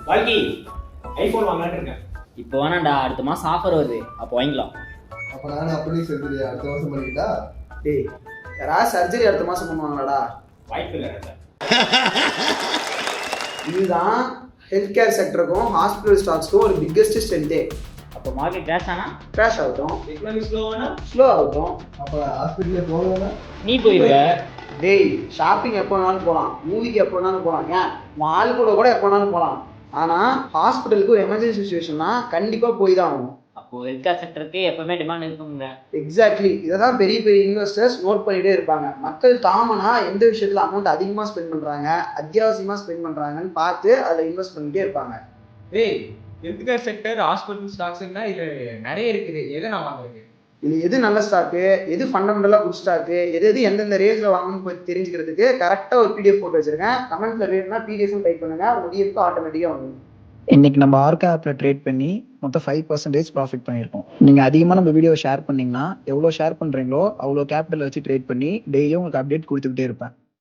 வாழ்க்கை ஐபோன் வாங்கலான்னு இருக்கேன். இப்போ வேணாண்டா, அடுத்த மாசம் ஆஃபர் வருது, அப்போ வாங்கிக்கலாம். அப்ப நானும் அப்படியே செஞ்சுட்டு அடுத்த மாசம் பண்ணிக்கிட்டா. டேய், யாராவது சர்ஜரி அடுத்த மாசம் பண்ணுவாங்களாடா? வாய்ப்பு இல்லை சார். இதுதான் ஹெல்த் கேர் செக்டருக்கும் ஹாஸ்பிட்டல் ஸ்டாக்ஸ்க்கும் ஒரு பிக்கெஸ்ட் ஸ்ட்ரென்த்தே. அப்போ மார்க்கெட் கிராஷ் ஆனா கிராஷ் ஆகட்டும், எக்கனாமி ஸ்லோவானா ஸ்லோ ஆகட்டும். அப்ப ஹாஸ்பிட்டலே போகலன்னா நீ போயிருவ. டேய், ஷாப்பிங் எப்போ வேணாலும் போகலாம், மூவிக்கு எப்போ வேணாலும் போகலாம், ஏன் மால் கூட எப்போ வேணாலும் போகலாம். ஆனால் ஹாஸ்பிட்டலுக்கு ஒரு எமர்ஜென்சி சுச்சுவேஷன்னா கண்டிப்பாக போய் தான் ஆகணும். அப்போ ஹெல்த் கேர் செக்டருக்கு எப்பவுமே டிமாண்ட் இருக்குங்க. எக்ஸாக்ட்லி, இதை தான் பெரிய பெரிய இன்வெஸ்டர்ஸ் நோட் பண்ணிகிட்டே இருப்பாங்க. மக்கள் தாமனா எந்த விஷயத்தில் அமௌண்ட் அதிகமாக ஸ்பெண்ட் பண்ணுறாங்க, அத்தியாவசியமாக ஸ்பெண்ட் பண்ணுறாங்கன்னு பார்த்து அதில் இன்வெஸ்ட் பண்ணிகிட்டே இருப்பாங்க. ஏய், ஹெல்த் கேர் செக்டர், ஹாஸ்பிட்டல் ஸ்டாக்ஸ்னா இது நிறைய இருக்குது. எதை நான் வாங்குறது? இது எது நல்ல ஸ்டாக்கு, எது ஃபண்டமெண்டலாக குட் ஸ்டாக்கு, எது எந்தெந்த ரேஞ்சில் வாங்கணும்னு போய் தெரிஞ்சுக்கிறதுக்கு கரெக்டாக ஒரு பிடிஎஃப் போட்டு வச்சிருக்கேன். கமெண்ட்ஸில் வேணும்னா பிடிஎஃப் டைப் பண்ணுங்கள், ஒரு பிடிஎஃப் ஆட்டோமேட்டிக்காக வந்துடும். இன்னைக்கு நம்ம ஆர்கா ஆப்ல ட்ரேட் பண்ணி மொத்தம் 5% ப்ராஃபிட் பண்ணியிருக்கோம். நீங்க அதிகமாக நம்ம வீடியோ ஷேர் பண்ணீங்கன்னா, எவ்வளோ ஷேர் பண்றீங்களோ அவ்வளோ கேபிட்டல் வச்சு ட்ரேட் பண்ணி டெய்லியும் உங்களுக்கு அப்டேட் கொடுத்துக்கிட்டே இருப்பேன்.